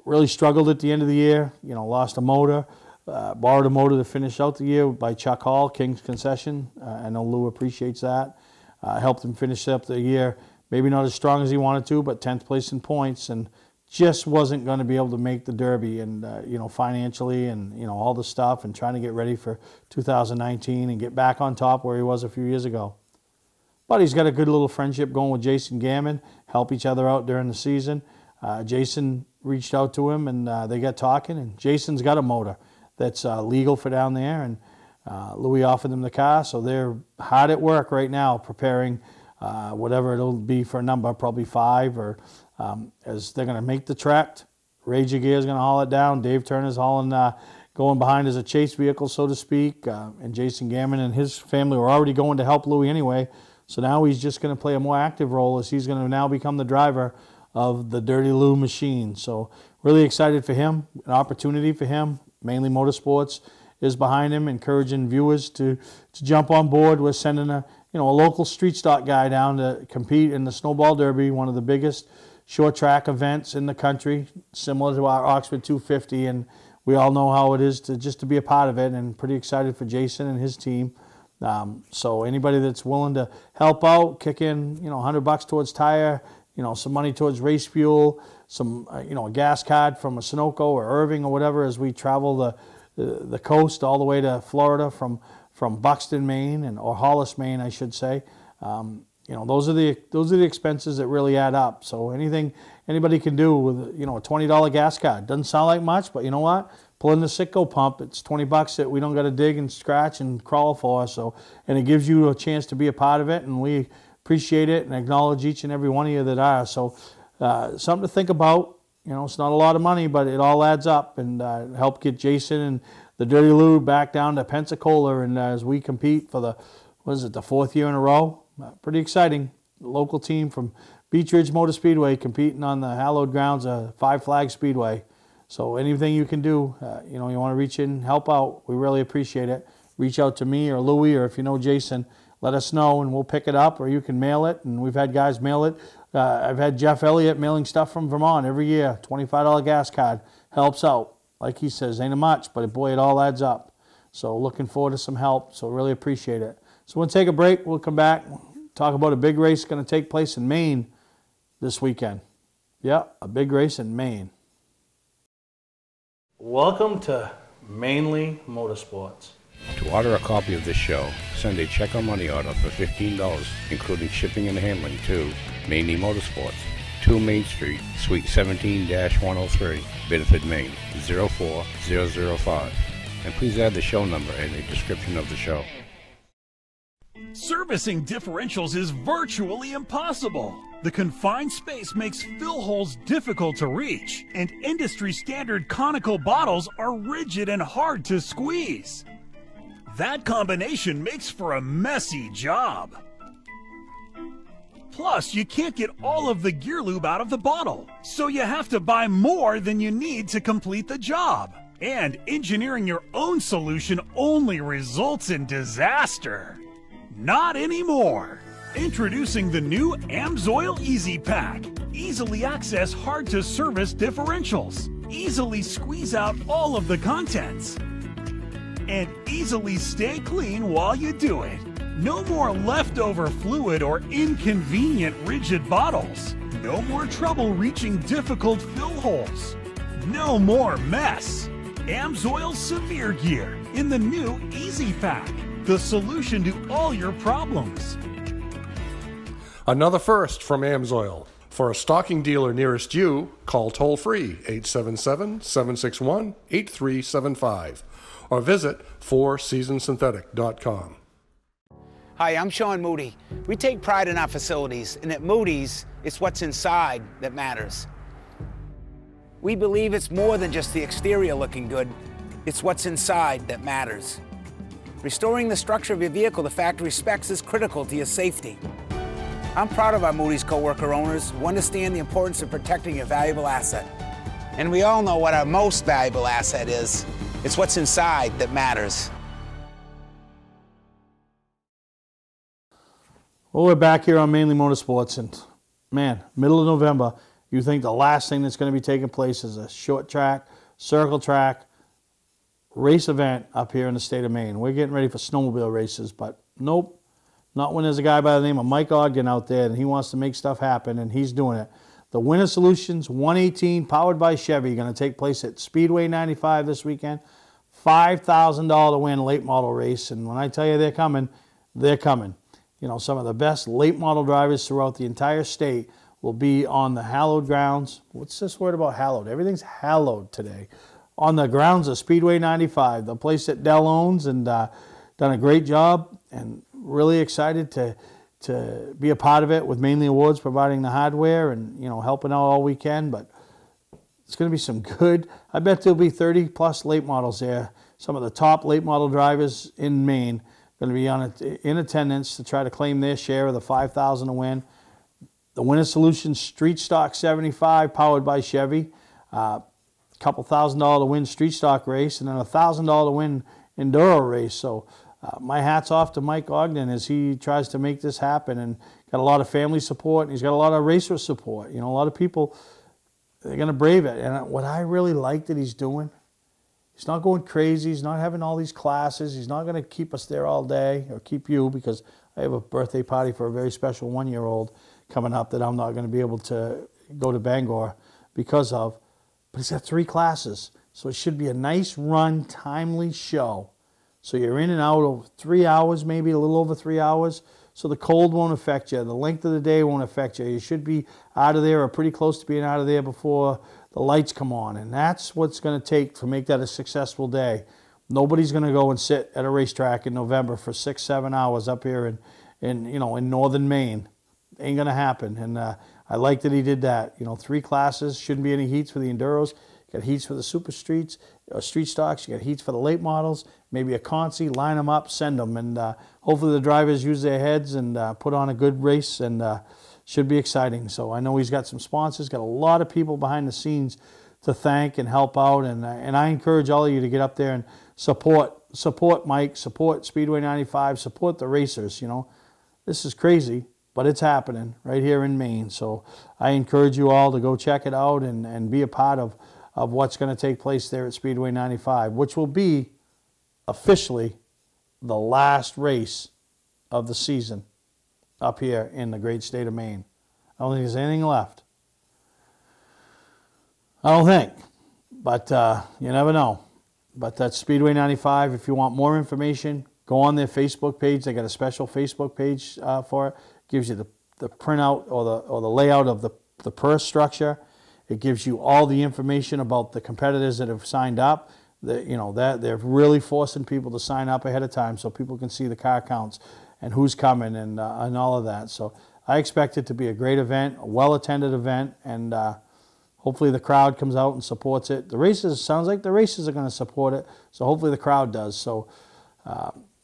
Really struggled at the end of the year. You know, lost a motor, borrowed a motor to finish out the year by Chuck Hall, King's Concession. I know Lou appreciates that. Helped him finish up the year, maybe not as strong as he wanted to, but 10th place in points, and just wasn't going to be able to make the Derby, and you know, financially and you know, all the stuff, and trying to get ready for 2019 and get back on top where he was a few years ago. But he's got a good little friendship going with Jason Gammon, help each other out during the season. Jason reached out to him, and they got talking, and Jason's got a motor that's legal for down there, and Louis offered them the car, so they're hard at work right now preparing whatever it'll be for a number, probably 5, or as they're going to make the trek. Rage Gear is going to haul it down. Dave Turner's hauling, going behind as a chase vehicle, so to speak, and Jason Gammon and his family were already going to help Louis anyway, so now he's just going to play a more active role as he's going to now become the driver of the Dirty Lou machine. So really excited for him, an opportunity for him. Mainly Motorsports is behind him, encouraging viewers to jump on board. We're sending a local street stock guy down to compete in the Snowball Derby, one of the biggest short track events in the country, similar to our Oxford 250, and we all know how it is to be a part of it, and pretty excited for Jason and his team. So anybody that's willing to help out, kick in, $100 towards tire, some money towards race fuel, some, a gas card from a Sunoco or Irving or whatever as we travel the coast all the way to Florida from Buxton, Maine, or Hollis, Maine, I should say. Those are the expenses that really add up. So anything anybody can do with a $20 gas card doesn't sound like much, but you know what? Pull in the Citgo pump. It's $20 that we don't got to dig and scratch and crawl for. So, and it gives you a chance to be a part of it, and we appreciate it and acknowledge each and every one of you that are. So, something to think about. It's not a lot of money, but it all adds up, and help get Jason and the Dirty Lou back down to Pensacola, and as we compete for the 4th year in a row. Pretty exciting. The local team from Beach Ridge Motor Speedway competing on the hallowed grounds of Five Flag Speedway. So anything you can do, you want to reach in, help out, we really appreciate it. Reach out to me or Louie, or if you know Jason, let us know and we'll pick it up, or you can mail it, and we've had guys mail it. I've had Jeff Elliott mailing stuff from Vermont every year. $25 gas card helps out. Like he says, ain't much, but boy, it all adds up. So looking forward to some help, so really appreciate it. So we'll take a break, we'll come back, talk about a big race going to take place in Maine this weekend. Yeah, a big race in Maine. Welcome to Mainly Motorsports. To order a copy of this show, send a check or money order for $15, including shipping and handling, to Mainely Motorsports, 2 Main Street, Suite 17-103, Biddeford, Maine, 04005. And please add the show number in the description of the show. Servicing differentials is virtually impossible. The confined space makes fill holes difficult to reach, and industry-standard conical bottles are rigid and hard to squeeze. That combination makes for a messy job. Plus, you can't get all of the gear lube out of the bottle, so you have to buy more than you need to complete the job. And engineering your own solution only results in disaster. Not anymore. Introducing the new AMSOIL Easy Pack. Easily access hard-to-service differentials. Easily squeeze out all of the contents. And easily stay clean while you do it. No more leftover fluid or inconvenient rigid bottles. No more trouble reaching difficult fill holes. No more mess. AMSOIL Severe Gear in the new Easy Pack. The solution to all your problems. Another first from AMSOIL. For a stocking dealer nearest you, call toll-free 877-761-8375 or visit fourseasonsynthetic.com. Hi, I'm Sean Moody. We take pride in our facilities, and at Moody's, it's what's inside that matters. We believe it's more than just the exterior looking good, it's what's inside that matters. Restoring the structure of your vehicle to factory specs is critical to your safety. I'm proud of our Moody's coworker owners who understand the importance of protecting a valuable asset. And we all know what our most valuable asset is. It's what's inside that matters. Well, we're back here on Mainly Motorsports, and man, middle of November, you think the last thing that's going to be taking place is a short track, circle track, race event up here in the state of Maine. We're getting ready for snowmobile races, but nope. Not when there's a guy by the name of Mike Ogden out there and he wants to make stuff happen, and he's doing it. The Winter Solutions 118 powered by Chevy going to take place at Speedway 95 this weekend. $5,000 to win late model race, and when I tell you they're coming, they're coming. You know, some of the best late model drivers throughout the entire state will be on the hallowed grounds. What's this word about hallowed? Everything's hallowed today. On the grounds of Speedway 95, the place that Dell owns, and done a great job, and really excited to be a part of it with Mainly Awards providing the hardware and, you know, helping out all weekend. But it's going to be some good, I bet there'll be 30 plus late models there. Some of the top late model drivers in Maine going to be in attendance to try to claim their share of the $5,000 to win. The Winter Solutions Street Stock 75 powered by Chevy. Couple $1,000 to win street stock race, and then $1,000 to win enduro race. So my hat's off to Mike Ogden as he tries to make this happen, and got a lot of family support, and he's got a lot of racer support. You know, a lot of people, they're going to brave it. And what I really like that he's doing, he's not going crazy. He's not having all these classes. He's not going to keep us there all day, or keep you, because I have a birthday party for a very special one-year-old coming up that I'm not going to be able to go to Bangor because of. But he's got 3 classes, so it should be a nice run, timely show. So you're in and out of 3 hours, maybe a little over 3 hours, so the cold won't affect you. The length of the day won't affect you. You should be out of there or pretty close to being out of there before the lights come on, and that's what's going to take to make that a successful day. Nobody's going to go and sit at a racetrack in November for 6-7 hours up here in northern Maine. Ain't going to happen, and I like that he did that. You know, 3 classes, shouldn't be any heats for the enduros. You got heats for the super streets, street stocks. You got heats for the late models. Maybe a consi, line them up, send them, and hopefully the drivers use their heads and put on a good race, and should be exciting. So I know he's got some sponsors, got a lot of people behind the scenes to thank and help out, and I encourage all of you to get up there and support Mike, support Speedway 95, support the racers. You know, this is crazy, but it's happening right here in Maine. So I encourage you all to go check it out and be a part of what's going to take place there at Speedway 95, which will be officially the last race of the season up here in the great state of Maine. I don't think there's anything left. I don't think, but you never know. But that's Speedway 95. If you want more information, go on their Facebook page. They got a special Facebook page for it. Gives you the printout or the layout of the purse structure. It gives you all the information about the competitors that have signed up. That they're really forcing people to sign up ahead of time so people can see the car counts and who's coming and all of that. So I expect it to be a great event, a well-attended event, and hopefully the crowd comes out and supports it. The races, sounds like the races are going to support it, so hopefully the crowd does. So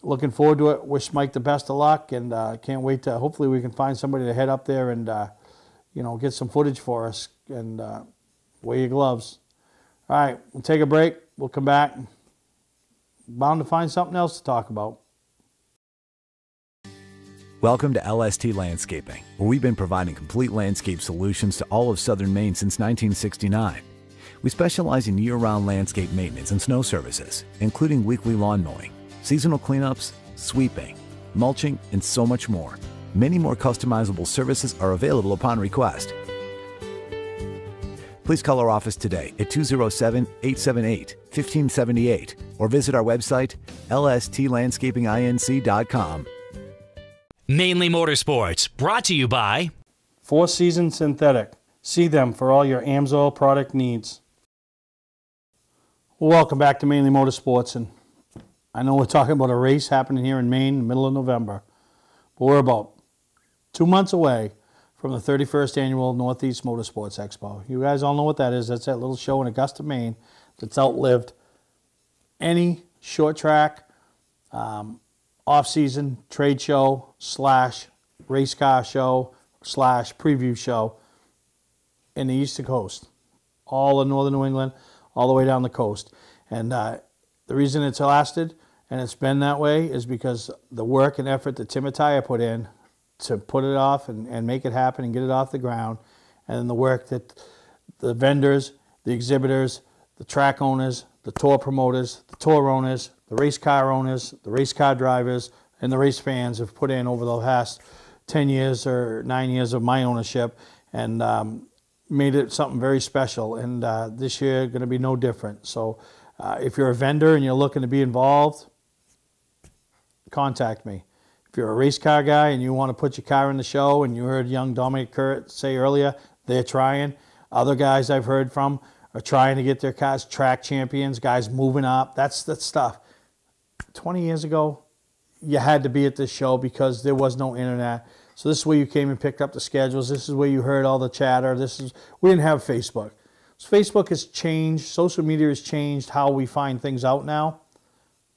looking forward to it. Wish Mike the best of luck, and can't wait to, hopefully we can find somebody to head up there and get some footage for us, and wear your gloves. All right, we'll take a break. We'll come back. Bound to find something else to talk about. Welcome to LST Landscaping, where we've been providing complete landscape solutions to all of southern Maine since 1969. We specialize in year-round landscape maintenance and snow services, including weekly lawn mowing, seasonal cleanups, sweeping, mulching, and so much more. Many more customizable services are available upon request. Please call our office today at 207-878-1578 or visit our website, lstlandscapinginc.com. Mainly Motorsports, brought to you by Four Seasons Synthetic. See them for all your AMSOIL product needs. Welcome back to Mainly Motorsports, and I know we're talking about a race happening here in Maine in the middle of November, but we're about 2 months away from the 31st Annual Northeast Motorsports Expo. You guys all know what that is. That's that little show in Augusta, Maine that's outlived any short track, off-season trade show / race car show preview show in the Eastern Coast, all of northern New England, all the way down the coast. And the reason it's lasted and it's been that way is because the work and effort that Tim and Taya put in to put it off and make it happen and get it off the ground, and the work that the vendors, the exhibitors, the track owners, the tour promoters, the tour owners, the race car owners, the race car drivers, and the race fans have put in over the past 10 years or 9 years of my ownership, and made it something very special. And this year going to be no different. So if you're a vendor and you're looking to be involved, contact me. If you're a race car guy and you want to put your car in the show, and you heard young Dominic Kurt say earlier, they're trying. Other guys I've heard from are trying to get their cars track champions, guys moving up. That's stuff. 20 years ago, you had to be at this show because there was no internet. So this is where you came and picked up the schedules. This is where you heard all the chatter. We didn't have Facebook. So Facebook has changed. Social media has changed how we find things out now.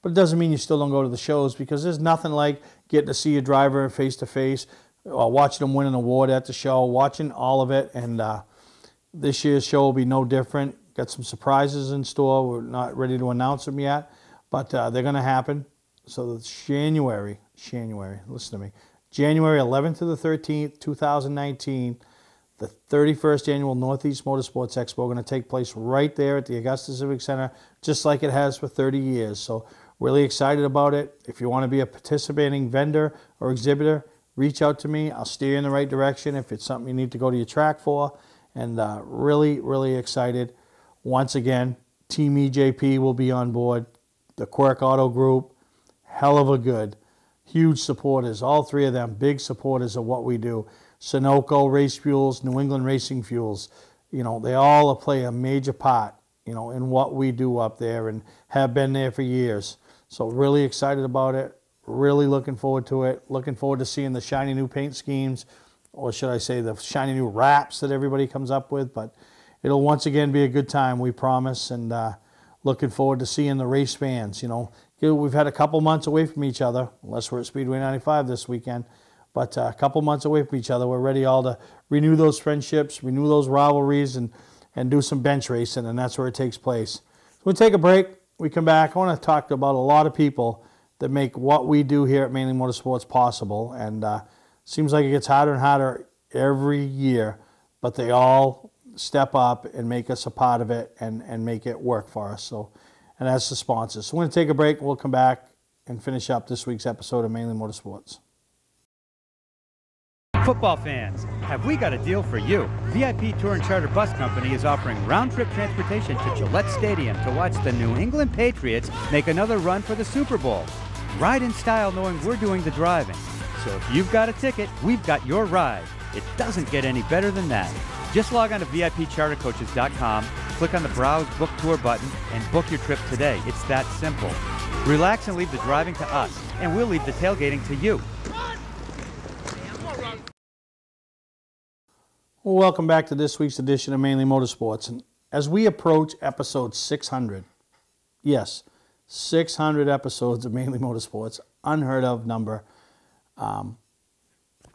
But it doesn't mean you still don't go to the shows, because there's nothing like getting to see your driver face to face, watching them win an award at the show, watching all of it. And this year's show will be no different. Got some surprises in store. We're not ready to announce them yet, but they're going to happen. So January, listen to me, January 11th to the 13th, 2019, the 31st Annual Northeast Motorsports Expo going to take place right there at the Augusta Civic Center, just like it has for 30 years. So really excited about it. If you want to be a participating vendor or exhibitor, reach out to me. I'll steer you in the right direction if it's something you need to go to your track for. And really, really excited. Once again, Team EJP will be on board. The Quirk Auto Group, hell of a good. Huge supporters, all three of them, big supporters of what we do. Sunoco Race Fuels, New England Racing Fuels, you know, they all play a major part, you know, in what we do up there and have been there for years. So really excited about it, really looking forward to it, looking forward to seeing the shiny new paint schemes, or should I say the shiny new wraps that everybody comes up with. But it'll once again be a good time, we promise, and looking forward to seeing the race fans. You know, we've had a couple months away from each other, unless we're at Speedway 95 this weekend, but a couple months away from each other. We're ready all to renew those friendships, renew those rivalries, and do some bench racing, and that's where it takes place. So we'll take a break. We come back. I want to talk about a lot of people that make what we do here at Mainely Motorsports possible, and seems like it gets harder and harder every year, but they all step up and make us a part of it and make it work for us. So, and that's the sponsors. So we're going to take a break. We'll come back and finish up this week's episode of Mainely Motorsports. Football fans, have we got a deal for you? VIP Tour and Charter Bus Company is offering round-trip transportation to Gillette Stadium to watch the New England Patriots make another run for the Super Bowl. Ride in style knowing we're doing the driving. So if you've got a ticket, we've got your ride. It doesn't get any better than that. Just log on to VIPchartercoaches.com, click on the Browse Book Tour button, and book your trip today. It's that simple. Relax and leave the driving to us, and we'll leave the tailgating to you. Well, welcome back to this week's edition of Mainely Motorsports. And as we approach episode 600, yes, 600 episodes of Mainely Motorsports, unheard of number. I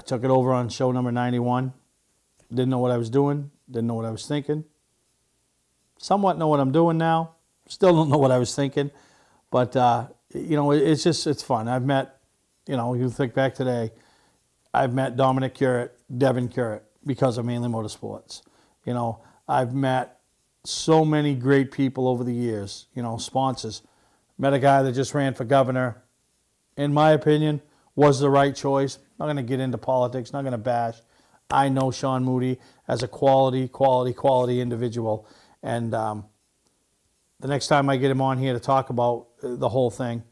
took it over on show number 91. Didn't know what I was doing. Didn't know what I was thinking. Somewhat know what I'm doing now. Still don't know what I was thinking. But, you know, it's fun. I've met, you know, you think back today, I've met Dominic Currett, Devin Currett, because of Mainely Motorsports. You know, I've met so many great people over the years, you know, sponsors. Met a guy that just ran for governor. In my opinion, was the right choice. Not going to get into politics, not going to bash. I know Sean Moody as a quality individual. And the next time I get him on here to talk about the whole thing,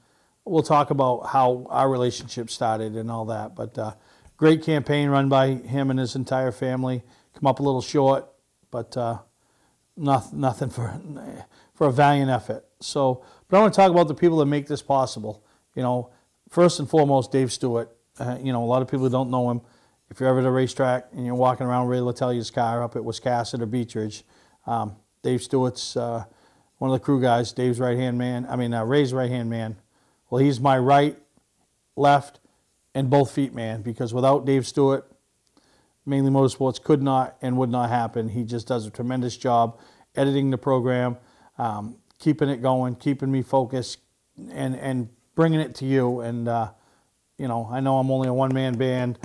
we'll talk about how our relationship started and all that. But great campaign run by him and his entire family. Come up a little short, but nothing for a valiant effort. So, but I want to talk about the people that make this possible. You know, first and foremost, Dave Stewart. You know, a lot of people don't know him. If you're ever at a racetrack and you're walking around Ray Letelia's car up at Wiscasset or Beechridge, Dave Stewart's one of the crew guys. Dave's right-hand man. I mean, Ray's right-hand man. Well, he's my right, left, and both feet man, because without Dave Stewart, Mainly Motorsports could not and would not happen. He just does a tremendous job editing the program, keeping it going, keeping me focused, and bringing it to you. And, you know I'm only a one-man band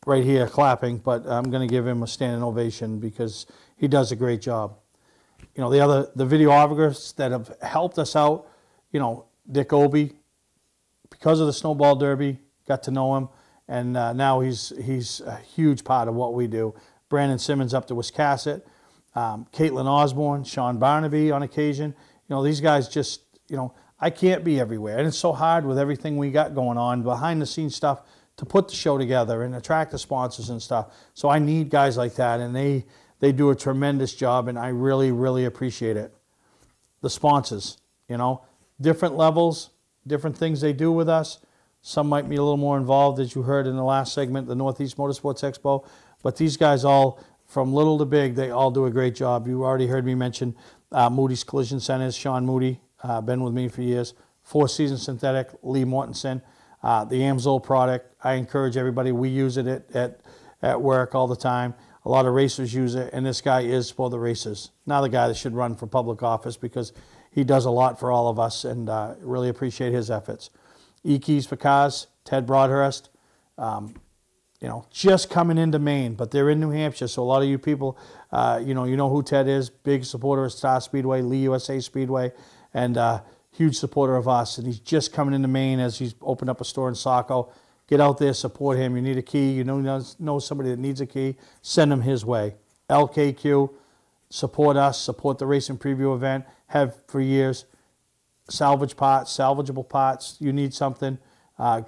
right here clapping, but I'm going to give him a standing ovation because he does a great job. You know, the videographers that have helped us out, you know, Dick Obie, because of the Snowball Derby, got to know him, and now he's a huge part of what we do. Brandon Simmons up to Wiscasset, Caitlin Osborne, Sean Barnaby on occasion. You know, these guys just, you know, I can't be everywhere, and it's so hard with everything we got going on, behind the scenes stuff, to put the show together and attract the sponsors and stuff. So I need guys like that, and they do a tremendous job, and I really, really appreciate it. The sponsors, you know, different levels, different things they do with us. Some might be a little more involved, as you heard in the last segment, the Northeast Motorsports Expo. But these guys all, from little to big, they all do a great job. You already heard me mention Moody's Collision Centers, Sean Moody, been with me for years. Four Seasons Synthetic, Lee Mortensen. The Amsoil product, I encourage everybody. We use it at work all the time. A lot of racers use it, and this guy is for the racers. Now the guy that should run for public office because he does a lot for all of us, and really appreciate his efforts. E-Keys for Cars, Ted Broadhurst, you know, just coming into Maine, but they're in New Hampshire, so a lot of you people, you know who Ted is, big supporter of Star Speedway, Lee USA Speedway, and huge supporter of us, and he's just coming into Maine as he's opened up a store in Saco. Get out there, support him. You need a key, you know somebody that needs a key, send him his way. LKQ, support us, support the Racing Preview event, have for years. Salvage parts, salvageable parts, you need something,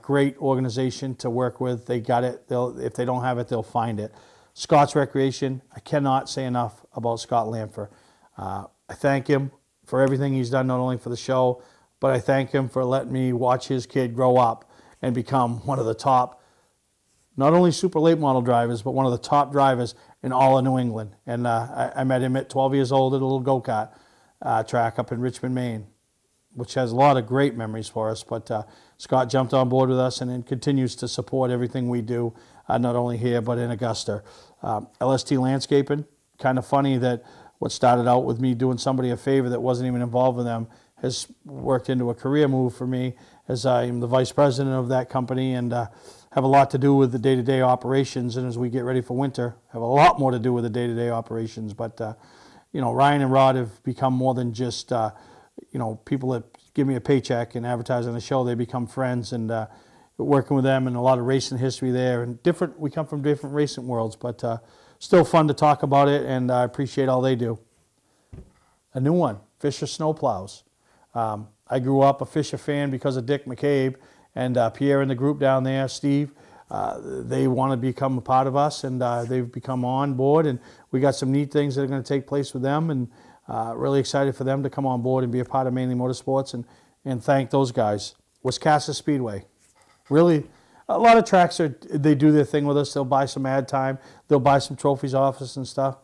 great organization to work with. They got it. If they don't have it, they'll find it. Scott's Recreation, I cannot say enough about Scott Lamfer. I thank him for everything he's done, not only for the show, but I thank him for letting me watch his kid grow up and become one of the top, not only super late model drivers, but one of the top drivers in all of New England. And I met him at 12 years old at a little go-kart track up in Richmond, Maine, which has a lot of great memories for us. But Scott jumped on board with us and then continues to support everything we do, not only here, but in Augusta. LST Landscaping, kind of funny that what started out with me doing somebody a favor that wasn't even involved with them has worked into a career move for me, as I am the vice president of that company and have a lot to do with the day-to-day operations. And as we get ready for winter, have a lot more to do with the day-to-day operations. But, you know, Ryan and Rod have become more than just, you know, people that give me a paycheck and advertise on the show. They become friends, and working with them and a lot of racing history there. And we come from different racing worlds, but still fun to talk about it, and I appreciate all they do. A new one, Fisher Snowplows. I grew up a Fisher fan because of Dick McCabe, and Pierre and the group down there, Steve, they want to become a part of us, and they've become on board, and we got some neat things that are going to take place with them, and really excited for them to come on board and be a part of Mainly Motorsports, and thank those guys. Wiscasset Speedway. Really, a lot of tracks, they do their thing with us. They'll buy some ad time. They'll buy some trophies off us and stuff.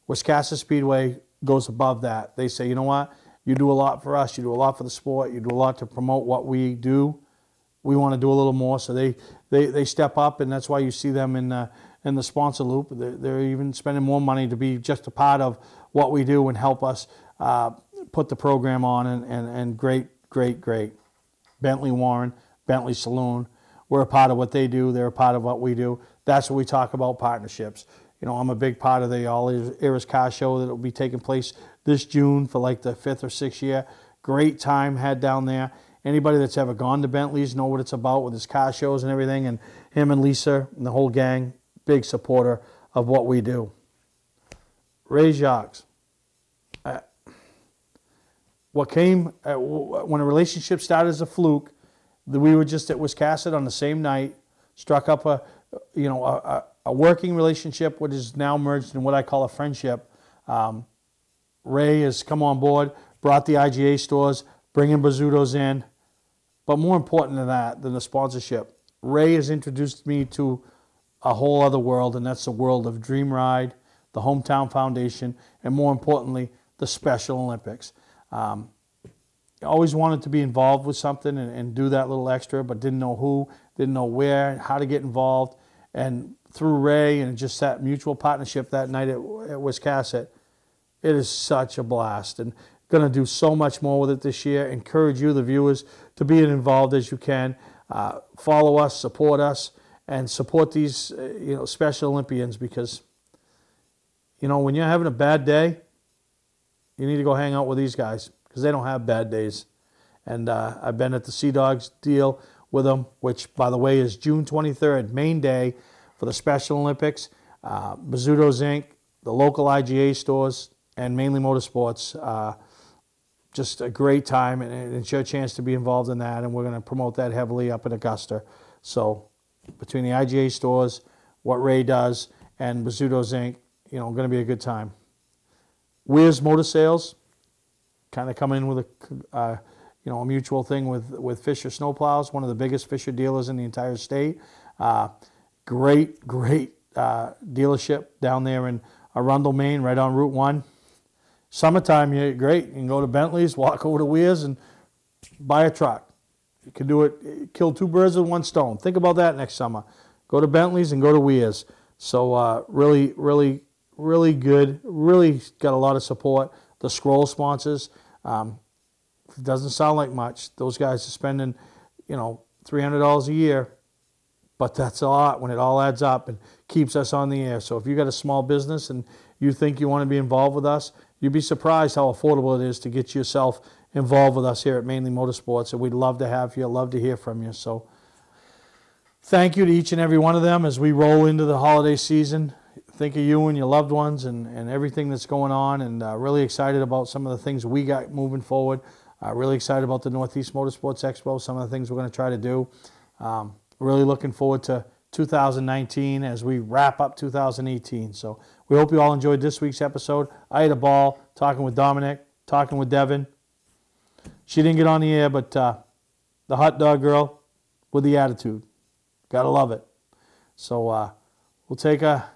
Wiscasset Speedway goes above that. They say, you know what? You do a lot for us. You do a lot for the sport. You do a lot to promote what we do. We want to do a little more. So they step up, and that's why you see them in the sponsor loop. They're even spending more money to be just a part of what we do and help us put the program on, and great. Bentley Warren, Bentley Saloon. We're a part of what they do. They're a part of what we do. That's what we talk about, partnerships. You know, I'm a big part of the All Eras Car Show that will be taking place this June for like the 5th or 6th year. Great time had down there. Anybody that's ever gone to Bentley's know what it's about with his car shows and everything. And him and Lisa and the whole gang, big supporter of what we do. Ray Jacques. What came when a relationship started as a fluke, we were just at Wiscasset on the same night, struck up a working relationship, which is now merged in what I call a friendship. Ray has come on board, brought the IGA stores, bringing Bazzuto's in. But more important than that, than the sponsorship, Ray has introduced me to a whole other world, and that's the world of Dream Ride, the Hometown Foundation, and more importantly, the Special Olympics. I always wanted to be involved with something and do that little extra, but didn't know who, didn't know where, how to get involved. And through Ray and just that mutual partnership that night at Wiscasset, it is such a blast. And going to do so much more with it this year. Encourage you, the viewers, to be as involved as you can. Follow us, support us, and support these Special Olympians, because when you're having a bad day, you need to go hang out with these guys, because they don't have bad days. And I've been at the Sea Dogs deal with them, which, by the way, is June 23rd, main day for the Special Olympics. Bizzuto's Inc., the local IGA stores, and Mainly Motorsports. Just a great time, and it's your chance to be involved in that, and we're going to promote that heavily up in Augusta. So between the IGA stores, what Ray does, and Bizzuto's Inc., going to be a good time. Weir's Motor Sales, kind of come in with a mutual thing with Fisher Snowplows, one of the biggest Fisher dealers in the entire state. Great dealership down there in Arundel, Maine, right on Route 1. Summertime, you're great. You can go to Bentley's, walk over to Weir's, and buy a truck. You can do it, kill two birds with one stone. Think about that next summer. Go to Bentley's and go to Weir's. So really good. Really got a lot of support. The Scroll sponsors. It doesn't sound like much. Those guys are spending, $300 a year, but that's a lot when it all adds up and keeps us on the air. So if you got a small business and you think you want to be involved with us, you'd be surprised how affordable it is to get yourself involved with us here at Mainly Motorsports, and we'd love to have you, love to hear from you. So thank you to each and every one of them as we roll into the holiday season. Think of you and your loved ones and everything that's going on, and really excited about some of the things we got moving forward. Really excited about the Northeast Motorsports Expo, some of the things we're going to try to do. Really looking forward to 2019 as we wrap up 2018. So we hope you all enjoyed this week's episode. I had a ball talking with Dominic, talking with Devin. She didn't get on the air, but the hot dog girl with the attitude. Gotta love it. So we'll take a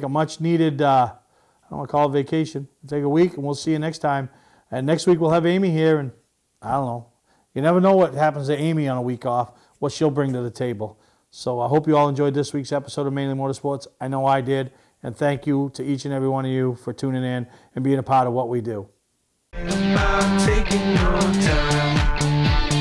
much needed, I don't want to call it vacation. We'll take a week, and we'll see you next time. And next week we'll have Amy here, and I don't know. You never know what happens to Amy on a week off, what she'll bring to the table. So I hope you all enjoyed this week's episode of Mainly Motorsports. I know I did. And thank you to each and every one of you for tuning in and being a part of what we do. About taking your time.